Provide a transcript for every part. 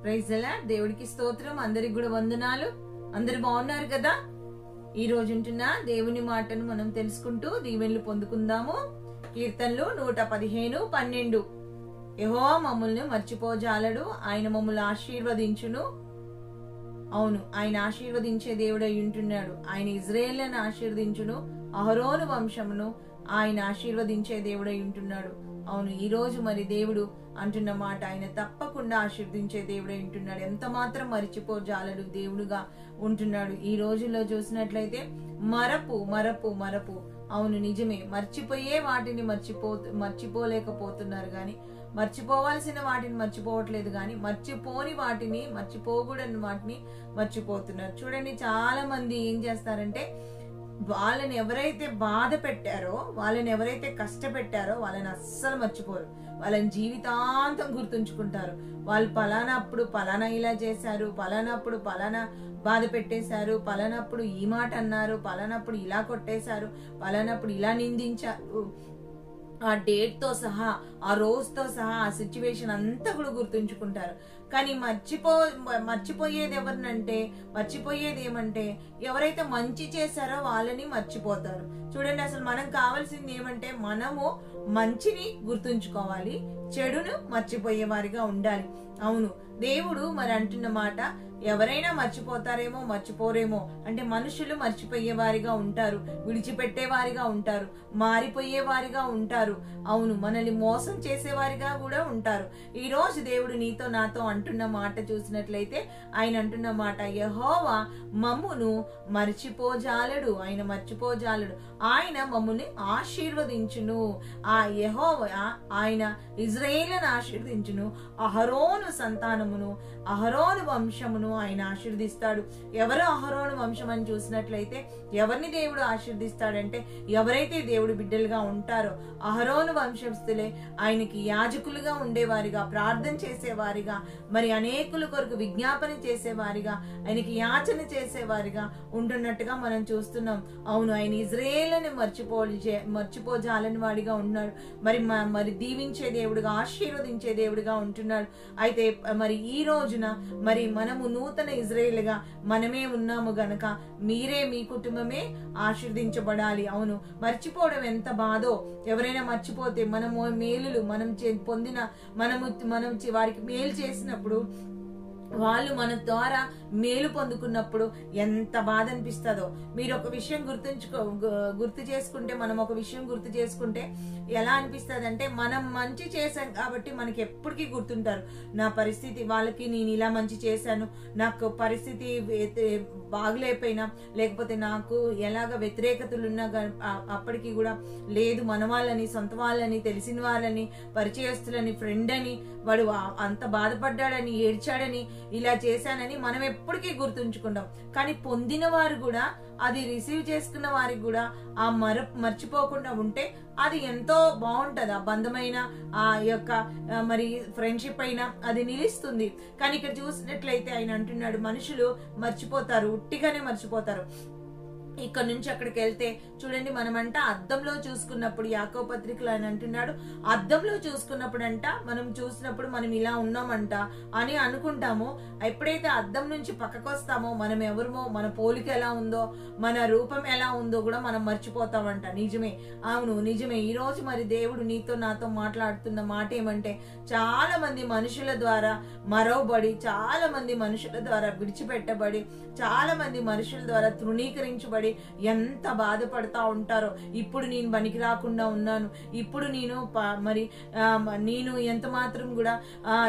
Praise the lord. దేవుడికి స్తోత్రం. అందరికి కూడా వందనాలు. అందరు బాగున్నారు కదా? ఈ రోజు ఉంటున్న దేవుని మాటను మనం తెలుసుకుంటూ దీవెనలు పొందుకుందాము. కీర్తనలు 115:12. యెహోవా మమ్ముల్ని మర్చిపోజాలడు, ఆయన మమ్మల్ని ఆశీర్వదించును. అవును, ఆయన ఆశీర్వదించే దేవుడై ఉంటున్నాడు. ఆయన ఇజ్రాయేలును ఆశీర్వదించును, అహరోను వంశమును ఆయన ఆశీర్వదించే దేవుడై ఉంటున్నాడు. అవును, ఈ రోజు మరి దేవుడు అంటున్న మాట, ఆయన తప్పకుండా ఆశీర్వదించే దేవుడై ఉంటున్నాడు. ఎంత మాత్రం మరిచిపోజాలడు దేవుడుగా ఉంటున్నాడు. ఈ రోజుల్లో చూసినట్లయితే మరపు మరపు మరపు అవును, నిజమే. మర్చిపోయే వాటిని మర్చిపోలేకపోతున్నారు కానీ, మర్చిపోవాల్సిన వాటిని మర్చిపోవట్లేదు కానీ, మర్చిపోని వాటిని, మర్చిపోకూడని వాటిని మర్చిపోతున్నారు. చూడండి, చాలా మంది ఏం చేస్తారంటే, వాళ్ళని ఎవరైతే బాధ పెట్టారో, వాళ్ళని ఎవరైతే కష్టపెట్టారో వాళ్ళని అస్సలు మర్చిపోరు. వాళ్ళని జీవితాంతం గుర్తుంచుకుంటారు. వాళ్ళు పలానప్పుడు పలానా ఇలా చేశారు, పలానప్పుడు పలానా బాధ పెట్టేశారు, పలానప్పుడు ఈ మాట అన్నారు, పలానప్పుడు ఇలా కొట్టేశారు, పలానప్పుడు ఇలా నిందించారు. ఆ డేట్ తో సహా, ఆ రోజుతో సహా, ఆ సిచ్యువేషన్ అంతా కూడా గుర్తుంచుకుంటారు. కానీ మర్చిపోయేది ఏమంటే ఎవరైతే మంచి చేశారో వాళ్ళని మర్చిపోతారు. చూడండి, అసలు మనం కావాల్సింది ఏమంటే, మనము మంచిని గుర్తుంచుకోవాలి, చెడును మర్చిపోయే వారిగా ఉండాలి. అవును, దేవుడు మరి అంటున్న మాట, ఎవరైనా మర్చిపోతారేమో, మర్చిపోరేమో అంటే, మనుషులు మర్చిపోయేవారిగా ఉంటారు, విడిచిపెట్టేవారిగా ఉంటారు, మారిపోయేవారిగా ఉంటారు. అవును, మనల్ని మోసం చేసేవారిగా కూడా ఉంటారు. ఈ రోజు దేవుడు నీతో నాతో అంటున్న మాట చూసినట్లయితే, ఆయన అంటున్న మాట, యెహోవా మమ్మును మర్చిపోజాలడు, ఆయన మర్చిపోజాలడు, ఆయన మమ్ముని ఆశీర్వదించును. ఆ యెహోవా ఆయన ఇజ్రాయేలును ఆశీర్వదించును, అహరోను సంతానమును, అహరోను వంశమును ఆయన ఆశీర్దిస్తాడు. ఎవరు అహరోను వంశం అని చూసినట్లయితే, ఎవరిని దేవుడు ఆశీర్దిస్తాడంటే, ఎవరైతే దేవుడు బిడ్డలుగా ఉంటారో అహరోను వంశస్థులే ఆయనకి యాజకులుగా ఉండేవారిగా, ప్రార్థన చేసేవారిగా, మరి అనేకుల కొరకు విజ్ఞాపన చేసేవారిగా, ఆయనకి యాచన చేసేవారిగా ఉంటున్నట్టుగా మనం చూస్తున్నాం. అవును, ఆయన ఇజ్రాయేలుని మర్చిపోజాలని వాడిగా ఉన్నాడు. మరి దీవించే దేవుడుగా, ఆశీర్వదించే దేవుడుగా ఉంటున్నాడు. అయితే మరి ఈ రోజున మరి మనము నూతన ఇజ్రాయేలుగా మనమే ఉన్నాము గనక, మీరే, మీ కుటుంబమే ఆశీర్దించబడాలి. అవును, మర్చిపోవడం ఎంత బాధో. ఎవరైనా మర్చిపోతే, మనము మేలులు మనం పొందిన, మనం వారికి మేలు చేసినప్పుడు, వాళ్ళు మన ద్వారా మేలు పొందుకున్నప్పుడు ఎంత బాధ అనిపిస్తుందో. మీరు ఒక విషయం గుర్తు చేసుకుంటే, మనం ఒక విషయం గుర్తు చేసుకుంటే ఎలా అనిపిస్తుంది అంటే, మనం మంచి చేశాం కాబట్టి మనకి ఎప్పటికీ గుర్తుంటారు. నా పరిస్థితి, వాళ్ళకి నేను ఇలా మంచి చేశాను, నాకు పరిస్థితి బాగులేకపోయినా, లేకపోతే నాకు ఎలాగ వ్యతిరేకతలున్నా అప్పటికి కూడా లేదు, మన వాళ్ళని, సొంత వాళ్ళని, తెలిసిన వాళ్ళని, పరిచయస్తులని, ఫ్రెండ్ అని, వాడు అంత బాధపడ్డాడని, ఏడ్చాడని, ఇలా చేశానని మనం ఎప్పటికీ గుర్తుంచుకుంటాం. కానీ పొందిన వారు కూడా, అది రిసీవ్ చేసుకున్న వారికి కూడా ఆ మర్చిపోకుండా ఉంటే అది ఎంతో బాగుంటది. ఆ బంధమైన, ఆ యొక్క మరి ఫ్రెండ్షిప్ అయినా అది నిలుస్తుంది. కానీ ఇక్కడ చూసినట్లయితే ఆయన అంటున్నాడు, మనుషులు మర్చిపోతారు, ఉట్టిగానే మర్చిపోతారు. ఇక్కడ నుంచి అక్కడికి వెళ్తే చూడండి, మనమంట అద్దంలో చూసుకున్నప్పుడు, యాకోబు పత్రికలో ఆయన అంటున్నాడు, అద్దంలో చూసుకున్నప్పుడు మనం చూసినప్పుడు మనం ఇలా ఉన్నామంట అని అనుకుంటాము. ఎప్పుడైతే అద్దం నుంచి పక్కకు వస్తామో, మనం ఎవరమో, మన పోలిక ఎలా ఉందో, మన రూపం ఎలా ఉందో కూడా మనం మర్చిపోతామంట. నిజమే, అవును నిజమే. ఈ రోజు మరి దేవుడు నీతో నాతో మాట్లాడుతున్న మాట ఏమంటే, చాలా మంది మనుషుల ద్వారా మరవబడి, చాలా మంది మనుషుల ద్వారా విడిచిపెట్టబడి, చాలా మంది మనుషుల ద్వారా తృణీకరించబడి ఎంత బాధపడతా ఉంటారో. ఇప్పుడు నేను పనికి రాకుండా ఉన్నాను, ఇప్పుడు నేను ఎంత మాత్రం కూడా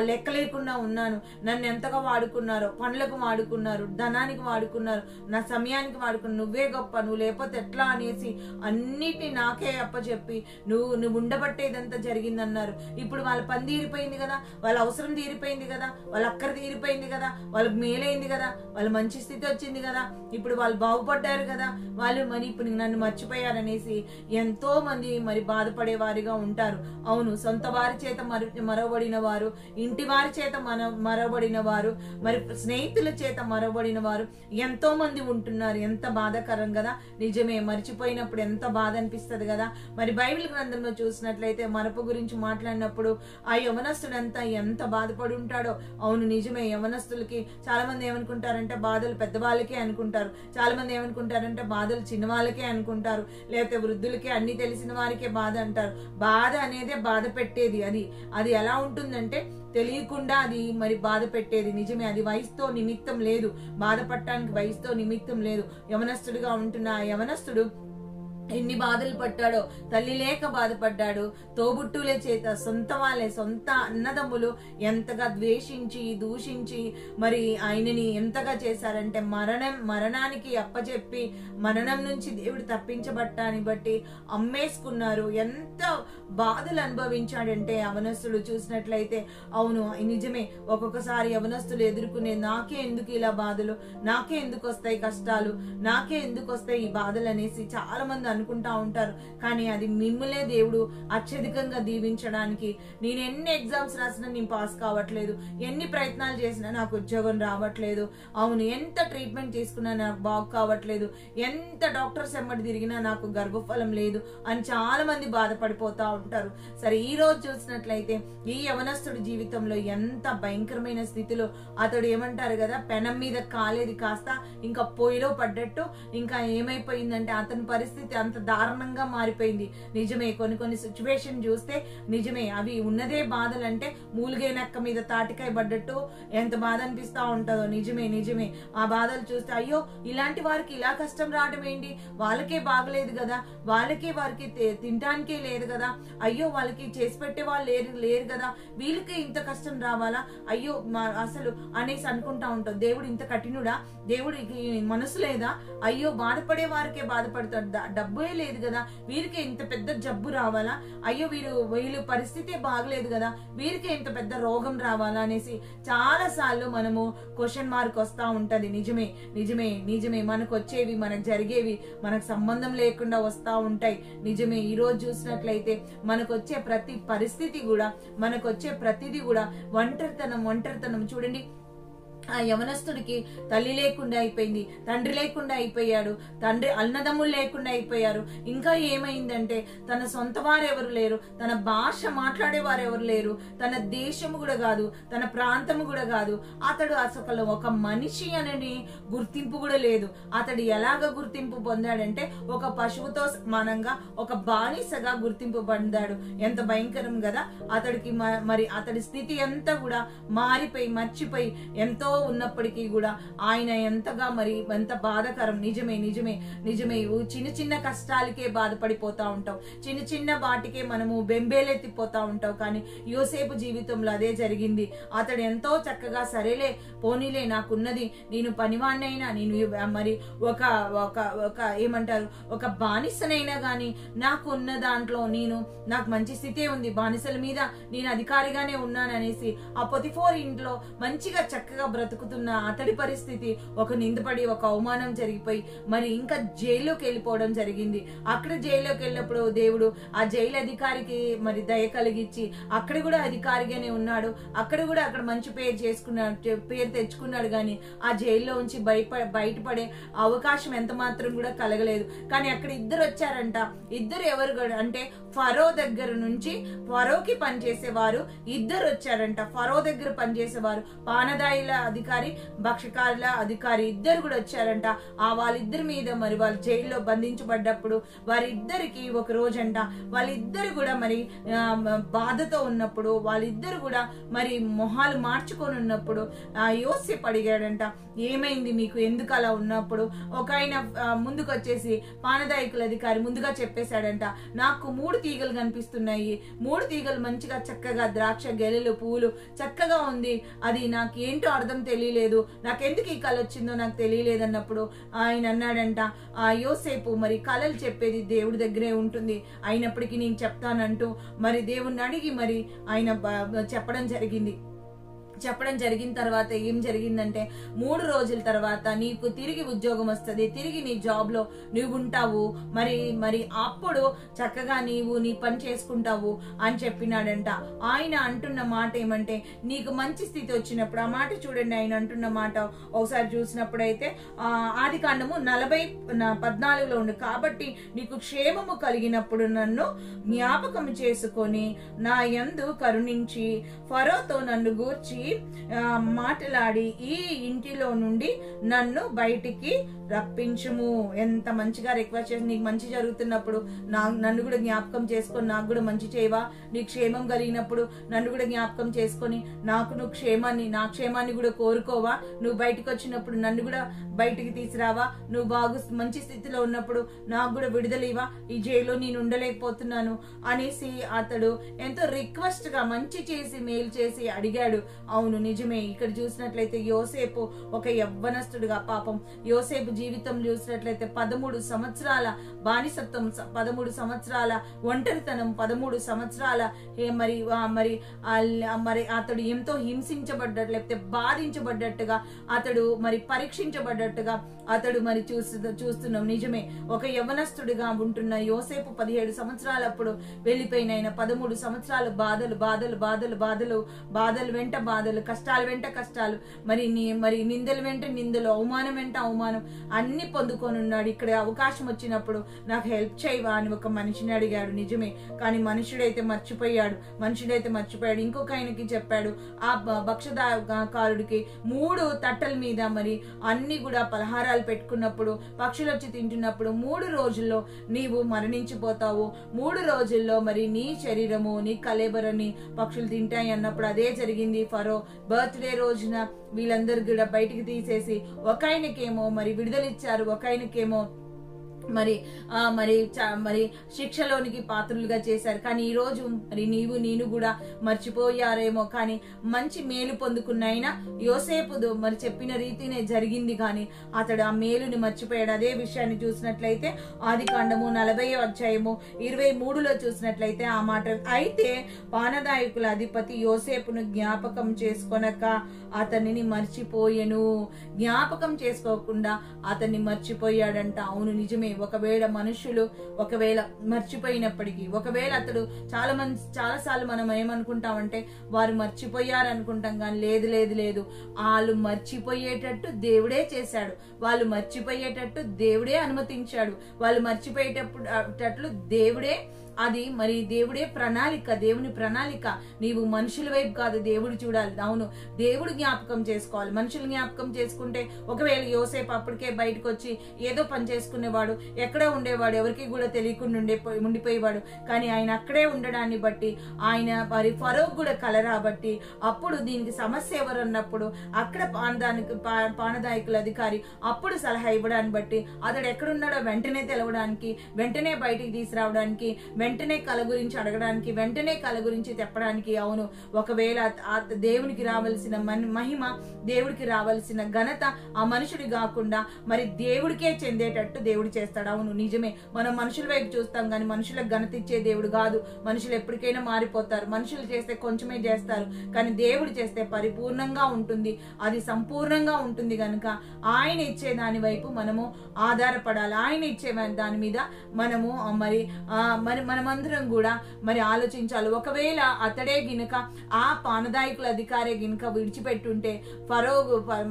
లెక్క లేకుండా ఉన్నాను, నన్ను ఎంతగా వాడుకున్నారో, పనులకు వాడుకున్నారు, ధనానికి వాడుకున్నారు, నా సమయానికి వాడుకున్నారు, నువ్వే గొప్ప, నువ్వు లేకపోతే ఎట్లా అనేసి అన్నిటినీ నాకే అప్పచెప్పి నువ్వు ఉండబట్టేదంతా జరిగిందన్నారు. ఇప్పుడు వాళ్ళ పని తీరిపోయింది కదా, వాళ్ళ అవసరం తీరిపోయింది కదా, వాళ్ళ అక్కర తీరిపోయింది కదా, వాళ్ళకి మేలైంది కదా, వాళ్ళ మంచి స్థితి వచ్చింది కదా, ఇప్పుడు వాళ్ళు బాగుపడ్డారు కదా, కదా, వాళ్ళు మరి ఇప్పుడు నన్ను మర్చిపోయారనేసి ఎంతో మంది మరి బాధపడే వారిగా ఉంటారు. అవును, సొంత వారి చేత మరవబడిన వారు, ఇంటి వారి చేత మరవబడిన వారు, మరి స్నేహితుల చేత మరవబడిన వారు ఎంతో మంది ఉంటున్నారు. ఎంత బాధాకరం కదా. నిజమే, మర్చిపోయినప్పుడు ఎంత బాధ అనిపిస్తుంది కదా. మరి బైబిల్ గ్రంథంలో చూసినట్లయితే మరపు గురించి మాట్లాడినప్పుడు ఆ యవనస్తుడంతా ఎంత బాధపడి ఉంటాడో. అవును, నిజమే. యవనస్తులకి చాలా మంది ఏమనుకుంటారంటే బాధలు పెద్దవాళ్ళకే అనుకుంటారు, చాలా మంది ఏమనుకుంటారంటే బాధలు చిన్నవాళ్ళకే అనుకుంటారు, లేకపోతే వృద్ధులకే, అన్ని తెలిసిన వారికే బాధ అంటారు. బాధ అనేదే బాధ పెట్టేది. అది ఎలా ఉంటుందంటే తెలియకుండా అది మరి బాధ పెట్టేది. నిజమే, అది వయసుతో నిమిత్తం లేదు, బాధపడటానికి వయసుతో నిమిత్తం లేదు. యవనస్తుడిగా ఉంటున్న ఆ యవనస్తుడు ఎన్ని బాధలు పడ్డాడో, తల్లి లేక బాధపడ్డాడు, తోబుట్టుల చేత, సొంత వాళ్ళే, సొంత అన్నదమ్ములు ఎంతగా ద్వేషించి దూషించి మరి ఆయనని ఎంతగా చేశారంటే మరణానికి అప్పచెప్పి మరణం నుంచి దేవుడు తప్పించబట్టాన్ని బట్టి అమ్మేసుకున్నారు. ఎంత బాధలు అనుభవించాడంటే యవనస్తుడు చూసినట్లయితే. అవును, నిజమే. ఒక్కొక్కసారి యవనస్తులు ఎదుర్కొనే నాకే ఎందుకు ఇలా బాధలు, నాకే ఎందుకు వస్తాయి కష్టాలు, నాకే ఎందుకు వస్తాయి ఈ బాధలు అనేసి చాలా మంది అనుకుంటా ఉంటారు. కానీ అది మిమ్మల్నే దేవుడు అత్యధికంగా దీవించడానికి. నేను ఎన్ని ఎగ్జామ్స్ రాసినా నేను పాస్ కావట్లేదు, ఎన్ని ప్రయత్నాలు చేసినా నాకు ఉద్యోగం రావట్లేదు, అవును, ఎంత ట్రీట్మెంట్ తీసుకున్నా నాకు బాగు కావట్లేదు, ఎంత డాక్టర్స్ ఎమ్మటి తిరిగినా నాకు గర్భఫలం లేదు అని చాలా మంది బాధపడిపోతా ఉంటారు. సరే, ఈ రోజు చూసినట్లయితే ఈ యవనస్తుడి జీవితంలో ఎంత భయంకరమైన స్థితిలో అతడు ఏమంటారు కదా, పెనం మీద కాలేది కాస్త ఇంకా పొయ్యిలో పడ్డట్టు ఇంకా ఏమైపోయిందంటే అతని పరిస్థితి అంత దారుణంగా మారిపోయింది. నిజమే, కొన్ని సిచ్యువేషన్ చూస్తే నిజమే, అవి ఉన్నదే బాధలంటే మూలిగే నక్క మీద తాటికాయ పడ్డట్టు ఎంత బాధ అనిపిస్తా ఉంటుందో. నిజమే. ఆ బాధలు చూస్తే అయ్యో ఇలాంటి వారికి ఇలా కష్టం రావడం ఏంటి, వాళ్ళకే బాగలేదు కదా, వారికి తినటానికే లేదు కదా, అయ్యో వాళ్ళకి చేసి పెట్టే వాళ్ళు లేరు కదా, వీళ్ళకి ఇంత కష్టం రావాలా, అయ్యో అసలు అనేసి అనుకుంటా ఉంటాం. దేవుడు ఇంత కఠినుడా, దేవుడికి మనసు లేదా, అయ్యో బాధపడే వారికే బాధపడతాడు, డబ్బే లేదు కదా, వీరికి ఇంత పెద్ద జబ్బు రావాలా, అయ్యో వీళ్ళు పరిస్థితి బాగలేదు కదా, వీరికి ఇంత పెద్ద రోగం రావాలా అనేసి చాలా సార్లు మనము క్వశ్చన్ మార్క్ వస్తా ఉంటది. నిజమే. మనకు వచ్చేవి, మనకు జరిగేవి మనకు సంబంధం లేకుండా వస్తా ఉంటాయి. నిజమే, ఈ రోజు చూసినట్లయితే మనకు వచ్చే ప్రతి పరిస్థితి కూడా, మనకు వచ్చే ప్రతిదీ కూడా ఒంటరితనం చూడండి. ఆ యవనస్తుడికి తల్లి లేకుండా అయిపోయింది, తండ్రి లేకుండా అయిపోయాడు, అన్నదమ్ములు లేకుండా అయిపోయారు. ఇంకా ఏమైందంటే తన సొంత వారు ఎవరు లేరు, తన భాష మాట్లాడే వారు ఎవరు లేరు, తన దేశము కూడా కాదు, తన ప్రాంతము కూడా కాదు, అతడు అసలు ఒక మనిషి అనే గుర్తింపు కూడా లేదు. అతడు ఎలాగ గుర్తింపు పొందాడంటే ఒక పశువుతో సమానంగా, ఒక బానిసగా గుర్తింపు పొందాడు. ఎంత భయంకరం కదా. అతడికి మరి అతడి స్థితి అంతా కూడా మారిపోయి మర్చిపోయి ఎంతో ఉన్నప్పటికీ కూడా ఆయన ఎంతగా మరి ఎంత బాధకరం. నిజమే. చిన్న కష్టాలకే బాధపడిపోతా ఉంటాం, చిన్న వాటికే మనము బెంబేలెత్తిపోతా ఉంటాం. కానీ యోసేపు జీవితంలో అదే జరిగింది. అతడు ఎంతో చక్కగా సరేలే పోనీలే, నాకున్నది, నేను పనివాణ్ణైనా, నేను మరి ఒక ఏమంటారు ఒక బానిసనైనా గాని నాకు ఉన్న దాంట్లో నాకు మంచి స్థితే ఉంది, బానిసల మీద నేను అధికారిగానే ఉన్నాను అనేసి ఆ పొతిఫోర్ ఇంట్లో మంచిగా చక్కగా బ్రతుకుతున్న అతడి పరిస్థితి ఒక నిందపడి ఒక అవమానం జరిగిపోయి మరి ఇంకా జైల్లోకి వెళ్ళిపోవడం జరిగింది. అక్కడ జైల్లోకి వెళ్ళినప్పుడు దేవుడు ఆ జైలు అధికారికి మరి దయ కలిగించి అక్కడ కూడా అధికారిగానే ఉన్నాడు, అక్కడ మంచి పేరు తెచ్చుకున్నాడు. కానీ ఆ జైల్లో ఉంచి బయటపడే అవకాశం ఎంత మాత్రం కూడా కలగలేదు. కానీ అక్కడ ఇద్దరు వచ్చారంట. ఇద్దరు ఎవరు అంటే ఫరో దగ్గర నుంచి ఫరోకి పనిచేసేవారు ఇద్దరు వచ్చారంట. ఫరో దగ్గర పనిచేసేవారు, పానదాయిల అధికారి, భక్షకాల అధికారి ఇద్దరు కూడా వచ్చారంట. వాళ్ళిద్దరి మీద మరి వాళ్ళు జైల్లో బంధించబడ్డప్పుడు వారిద్దరికి ఒక రోజంట వాళ్ళిద్దరు కూడా మరి బాధతో ఉన్నప్పుడు, వాళ్ళిద్దరు కూడా మరి మొహాలు మార్చుకొని ఉన్నప్పుడు యోసేపు అడిగాడంట, ఏమైంది మీకు, ఎందుకు అలా ఉన్నప్పుడు ఒక ఆయన ముందుకు వచ్చేసి పానదాయకుల అధికారి ముందుగా చెప్పేశాడంట, నాకు 3 తీగలు కనిపిస్తున్నాయి, 3 తీగలు మంచిగా చక్కగా ద్రాక్ష గెలలు పూలు చక్కగా ఉంది, అది నాకు ఏంటో అర్థం తెలియలేదు, నాకెందుకు ఈ కళ వచ్చిందో నాకు తెలియలేదు అన్నప్పుడు ఆయన అన్నాడంట, యోసేపు మరి కళలు చెప్పేది దేవుడి దగ్గరే ఉంటుంది, అయినప్పటికీ నేను చెప్తానంటూ మరి దేవుణ్ణి అడిగి మరి ఆయన చెప్పడం జరిగింది. చెప్పడం జరిగిన తర్వాత ఏం జరిగిందంటే 3 రోజుల తర్వాత నీకు తిరిగి ఉద్యోగం వస్తుంది, తిరిగి నీ జాబ్ లో నువ్వు ఉంటావు, మరి మరి అప్పుడు చక్కగా నీవు నీ పని చేసుకుంటావు అని చెప్పినాడంట. ఆయన అంటున్న మాట ఏమంటే నీకు మంచి స్థితి వచ్చినప్పుడు, ఆ మాట చూడండి ఆయన అంటున్న మాట ఒకసారి చూసినప్పుడైతే ఆదికాండము 40:14 ఉంది. కాబట్టి నీకు క్షేమము కలిగినప్పుడు నన్ను జ్ఞాపకం చేసుకొని నా యందు కరుణించి ఫరోతో నన్ను గూర్చి మాట్లాడి ఈ ఇంటిలో నుండి నన్ను బయటికి రప్పించుము. ఎంత మంచిగా రిక్వెస్ట్ చేసి, నీకు మంచి జరుగుతున్నప్పుడు నన్ను కూడా జ్ఞాపకం చేసుకొని నాకు కూడా మంచి చేయవా, నీ క్షేమం కలిగినప్పుడు నన్ను కూడా జ్ఞాపకం చేసుకొని నువ్వు నా క్షేమాన్ని కూడా కోరుకోవా, నువ్వు బయటకు వచ్చినప్పుడు నన్ను కూడా బయటికి తీసుకురావా, నువ్వు మంచి స్థితిలో ఉన్నప్పుడు నాకు కూడా విడుదలైవా, ఈ జైల్లో నేను ఉండలేకపోతున్నాను అనేసి అతడు ఎంతో రిక్వెస్ట్ గా మంచి చేసి మేలు చేసి అడిగాడు. అవును నిజమే. ఇక్కడ చూసినట్లయితే యోసేపు ఒక యవ్వనస్తుడుగా, పాపం యోసేపు జీవితం చూసినట్లయితే 13 సంవత్సరాల బానిసత్వం, 13 సంవత్సరాల ఒంటరితనం, 13 సంవత్సరాల మరి అతడు ఎంతో హింసించబడ్డట్టు, లేకపోతే బాధించబడ్డట్టుగా, అతడు మరి పరీక్షించబడ్డట్టుగా అతడు మరి చూస్తున్నాం. నిజమే. ఒక యవ్వనస్తుడిగా ఉంటున్న యోసేపు 17 సంవత్సరాలప్పుడు వెళ్ళిపోయిన ఆయన 13 సంవత్సరాలు బాధలు వెంట బాధలు, కష్టాల వెంట కష్టాలు, మరి నిందల వెంట నిందలు, అవమానం వెంట అవమానం అన్ని పొందుకొని ఉన్నాడు. ఇక్కడ అవకాశం వచ్చినప్పుడు నాకు హెల్ప్ చేయవా అని ఒక మనిషిని అడిగాడు. నిజమే. కానీ మనుషుడైతే మర్చిపోయాడు. ఇంకొక ఆయనకి చెప్పాడు, ఆ భక్షకారుడికి 3 తట్టల మీద మరి అన్ని కూడా పలహారాలు పెట్టుకున్నప్పుడు పక్షులు వచ్చి తింటున్నప్పుడు 3 రోజుల్లో నీవు మరణించిపోతావు, 3 రోజుల్లో మరి నీ శరీరము నీ కలేబరని పక్షులు తింటాయి అన్నప్పుడు అదే జరిగింది. ఫరో బర్త్డే రోజున వీళ్ళందరూ కూడా బయటికి తీసేసి ఒక ఆయనకేమో మరి విడుదలిచ్చారు, ఒక ఆయనకేమో మరి శిక్షలోనికి పాత్రులుగా చేశారు. కానీ ఈ రోజు మరి నేను కూడా మర్చిపోయారేమో, కానీ మంచి మేలు పొందుకున్న ఆయన యోసేపు మరి చెప్పిన రీతినే జరిగింది, కానీ అతడు ఆ మేలుని మర్చిపోయాడు. అదే విషయాన్ని చూసినట్లయితే ఆదికాండము 40:23 చూసినట్లయితే ఆ మాట, అయితే పానదాయకుల అధిపతి యోసేపును జ్ఞాపకం చేసుకొనక అతనిని మర్చిపోయెను. జ్ఞాపకం చేసుకోకుండా అతన్ని మర్చిపోయాడంట. అవును నిజమే. ఒకవేళ మనుషులు మర్చిపోయినప్పటికీ, ఒకవేళ అతడు చాలాసార్లు మనం ఏమనుకుంటామంటే వారు మర్చిపోయారు అనుకుంటాం, కానీ లేదు, వాళ్ళు మర్చిపోయేటట్టు దేవుడే చేశాడు, వాళ్ళు మర్చిపోయేటట్టు దేవుడే అనుమతించాడు, వాళ్ళు మర్చిపోయేటట్లు దేవుడే, అది మరి దేవుడే ప్రణాళిక, దేవుని ప్రణాళిక. నీవు మనుషుల వైపు కాదు దేవుడు చూడాలి. అవును, దేవుడు జ్ఞాపకం చేసుకోవాలి. మనుషులు జ్ఞాపకం చేసుకుంటే, ఒకవేళ యోసేపు అప్పటికే బయటకు వచ్చి ఏదో పని చేసుకునేవాడు, ఎక్కడే ఉండేవాడు, ఎవరికి కూడా తెలియకుండా ఉండిపోయేవాడు. కానీ ఆయన అక్కడే ఉండడాన్ని బట్టి, ఆయన మరి ఫరో కూడా కలరాబట్టి, అప్పుడు దీనికి సమస్య ఎవరు అన్నప్పుడు అక్కడ పానదాయకుల అధికారి అప్పుడు సలహా ఇవ్వడాన్ని బట్టి, అతడు ఎక్కడున్నాడో వెంటనే తెలవడానికి, వెంటనే బయటికి తీసుకురావడానికి, వెంటనే కళ గురించి అడగడానికి, వెంటనే కళ గురించి చెప్పడానికి. అవును, ఒకవేళ దేవునికి రావాల్సిన మహిమ, దేవుడికి రావాల్సిన ఘనత ఆ మనుషుడి కాకుండా మరి దేవుడికే చెందేటట్టు దేవుడు చేస్తాడు. అవును నిజమే. మనం మనుషుల వైపు చూస్తాం, కానీ మనుషులకు ఘనత ఇచ్చే దేవుడు కాదు. మనుషులు ఎప్పటికైనా మారిపోతారు. మనుషులు చేస్తే కొంచెమే చేస్తారు, కానీ దేవుడు చేస్తే పరిపూర్ణంగా ఉంటుంది, అది సంపూర్ణంగా ఉంటుంది. కనుక ఆయన ఇచ్చే దాని వైపు మనము ఆధారపడాలి. ఆయన ఇచ్చే దాని మీద మనము మరి మనమందరం కూడా మరి ఆలోచించాలి. ఒకవేళ అతడే గినక, ఆ పానదాయకుల అధికారే గినక విడిచిపెట్టుంటే ఫరో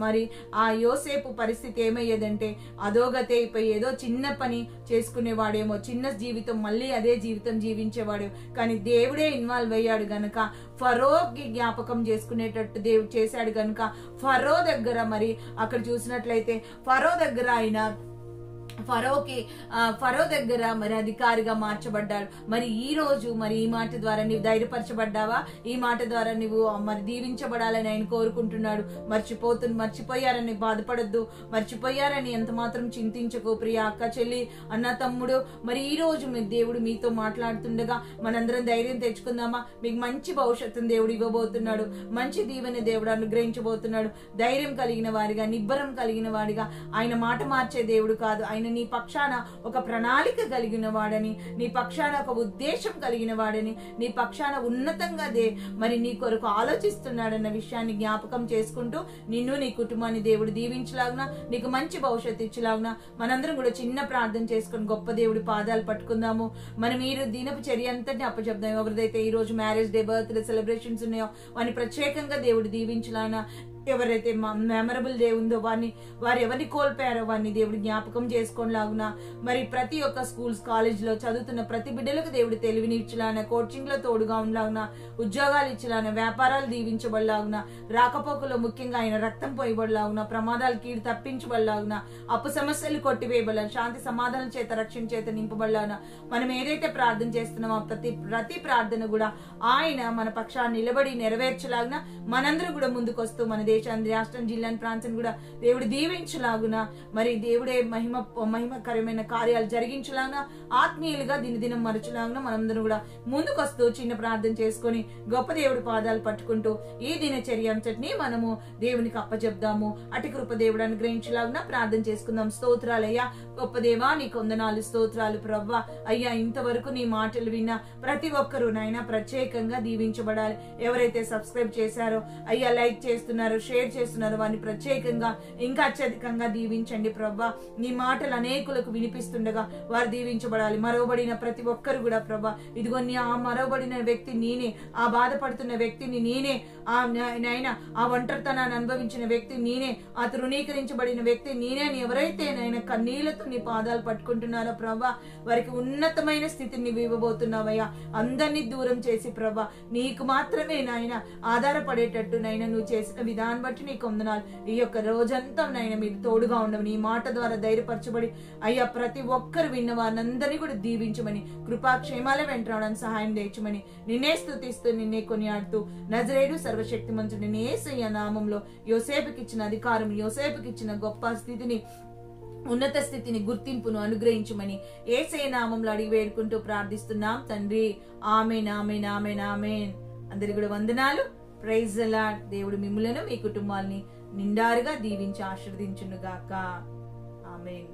మరి ఆ యోసేపు పరిస్థితి ఏమయ్యేదంటే అధోగతి అయిపోయి ఏదో చిన్న పని చేసుకునేవాడేమో, చిన్న జీవితం, మళ్ళీ అదే జీవితం జీవించేవాడు. కానీ దేవుడే ఇన్వాల్వ్ అయ్యాడు గనక ఫరోకి జ్ఞాపకం చేసుకునేటట్టు దేవుడు చేశాడు గనుక ఫరో దగ్గర మరి అక్కడ చూసినట్లయితే ఫరో దగ్గర ఆయన ఫరో దగ్గర మరి అధికారిగా మార్చబడ్డాడు. మరి ఈ రోజు మరి ఈ మాట ద్వారా నీవు ధైర్యపరచబడ్డావా? ఈ మాట ద్వారా నువ్వు మరి దీవించబడాలని ఆయన కోరుకుంటున్నాడు. మర్చిపోయారని బాధపడద్దు, మర్చిపోయారని ఎంత మాత్రం చింతించకు ప్రియ అక్క, చెల్లి, అన్న, తమ్ముడు. మరి ఈ రోజు దేవుడు మీతో మాట్లాడుతుండగా మనందరం ధైర్యం తెచ్చుకుందామా? మీకు మంచి భవిష్యత్తును దేవుడు ఇవ్వబోతున్నాడు, మంచి దీవెన దేవుడు అనుగ్రహించబోతున్నాడు. ధైర్యం కలిగిన వారిగా, నిబ్బరం కలిగిన వాడిగా, ఆయన మాట మార్చే దేవుడు కాదు, ఆయన ఆయన నీ పక్షాన ఒక ప్రణాళిక కలిగిన వాడని, నీ పక్షాన ఒక ఉద్దేశం కలిగిన వాడని, నీ పక్షాన ఉన్నతంగా మరి నీ కొరకు ఆలోచిస్తున్నాడన్న విషయాన్ని జ్ఞాపకం చేసుకుంటూ నిన్ను నీ కుటుంబాన్ని దేవుడు దీవించలాగున, నీకు మంచి భవిష్యత్తు ఇచ్చేలాగున మనందరం కూడా చిన్న ప్రార్థన చేసుకుని గొప్ప దేవుడి పాదాలు పట్టుకుందాము. మనం ఈ దినపు చర్య అంతటిని అప్పచెప్దాం. ఎవరిదైతే ఈ రోజు మ్యారేజ్ డే, బర్త్డే సెలబ్రేషన్స్ ఉన్నాయో వారిని ప్రత్యేకంగా దేవుడు దీవించలానా, ఎవరైతే మెమరబుల్ డే ఉందో వారు ఎవరిని కోల్పోయారో వారిని దేవుడు జ్ఞాపకం చేసుకోలాగునా, మరి ప్రతి ఒక్క స్కూల్స్ కాలేజ్ లో చదువుతున్న ప్రతి బిడ్డలకు దేవుడు తెలివిని ఇచ్చలానా, కోచింగ్ లో తోడుగా ఉండలాగునా, ఉద్యోగాలు ఇచ్చలానా, వ్యాపారాలు దీవించబడలాగునా, రాకపోకలో ముఖ్యంగా ఆయన రక్తం పోయబడలాగునా, ప్రమాదాలు కీడు తప్పించబడలాగునా, అప్పు సమస్యలు కొట్టివేయబడాలి, శాంతి సమాధానం చేత రక్షణ చేత నింపబడలాగునా. మనం ఏదైతే ప్రార్థన చేస్తున్నామో ప్రతి ప్రార్థన కూడా ఆయన మన పక్షాన్ని నిలబడి నెరవేర్చలాగునా, మనందరూ కూడా ముందుకు వస్తూ మన దేశాన్ని, రాష్ట్రం, జిల్లాని, ప్రాంతాన్ని కూడా దేవుడు దీవించలాగునా, మరి దేవుడే మహిమకరమైన కార్యాలు జరిగించలాగునా, ఆత్మీయులుగా దినదినం మరచలాగునా మనందరం కూడా ముందుకు వస్తూ చిన్న ప్రార్థన చేసుకొని గొప్ప దేవుడి పాదాలు పట్టుకుంటూ ఈ దినచర్య అంతటిని మనము దేవునికి అప్పచెప్దాము. అటు కృప దేవుడు అనుగ్రహించలాగునా ప్రార్థన చేసుకుందాం. స్తోత్రాలయ్యా, గొప్ప దేవా నీకు వందనాలు, స్తోత్రాలు ప్రవ్వా. అయ్యా, ఇంతవరకు నీ మాటలు విన్న ప్రతి ఒక్కరూ నాయన ప్రత్యేకంగా దీవించబడాలి. ఎవరైతే సబ్స్క్రైబ్ చేశారో అయ్యా, లైక్ చేస్తున్నారు, షేర్ చేస్తున్నారు, వారిని ప్రత్యేకంగా ఇంకా అత్యధికంగా దీవించండి ప్రభా. నీ మాటలు అనేకులకు వినిపిస్తుండగా వారు దీవించబడాలి. మరవబడిన ప్రతి ఒక్కరు కూడా ప్రభా, ఇదిగో ఆ మరవబడిన వ్యక్తి నేనే, ఆ బాధపడుతున్న వ్యక్తిని నేనే, నాయన ఆ ఒంటరితనాన్ని అనుభవించిన వ్యక్తి నేనే, ఆ తృణీకరించబడిన వ్యక్తి నేనే అని ఎవరైతే నాయన కన్నీళ్లతో నీ పాదాలు పట్టుకుంటున్నారో ప్రభా, వారికి ఉన్నతమైన స్థితిని ఇవ్వబోతున్నావయ్యా. అందరినీ దూరం చేసి ప్రభా నీకు మాత్రమే నాయన ఆధారపడేటట్టు నాయన నువ్వు చేసిన విధానం బట్టి నీకు వందనాలు. ఈ యొక్క రోజంతా నాయన మీరు తోడుగా ఉండమని, ఈ మాట ద్వారా ధైర్యపరచబడి అయ్యా ప్రతి ఒక్కరు విన్న వారినందరినీ కూడా దీవించమని, కృపాక్షేమాల వెంటాడని సహాయం తెచ్చమని నిన్నే స్తుతిస్తూ నిన్నే కొనియాడుతూ నజరేయుడు సర్వశక్తిమంతుడు యేసయ్య నామంలో యోసేపుకి ఇచ్చిన అధికారం, యోసేపుకి ఇచ్చిన గొప్ప స్థితిని, ఉన్నత స్థితిని, గుర్తింపును అనుగ్రహించమని యేసయ్య నామంలో అడిగి వేడుకుంటూ ప్రార్థిస్తున్నాం తండ్రి. ఆమేన్, ఆమేన్, ఆమేన్, ఆమేన్. అందరికీ కూడా వందనాలు. Praise the lord. దేవుడు మిమ్ములను మీ కుటుంబాన్ని నిండారుగా దీవించి ఆశీర్వదించును గాక. ఆమేన్.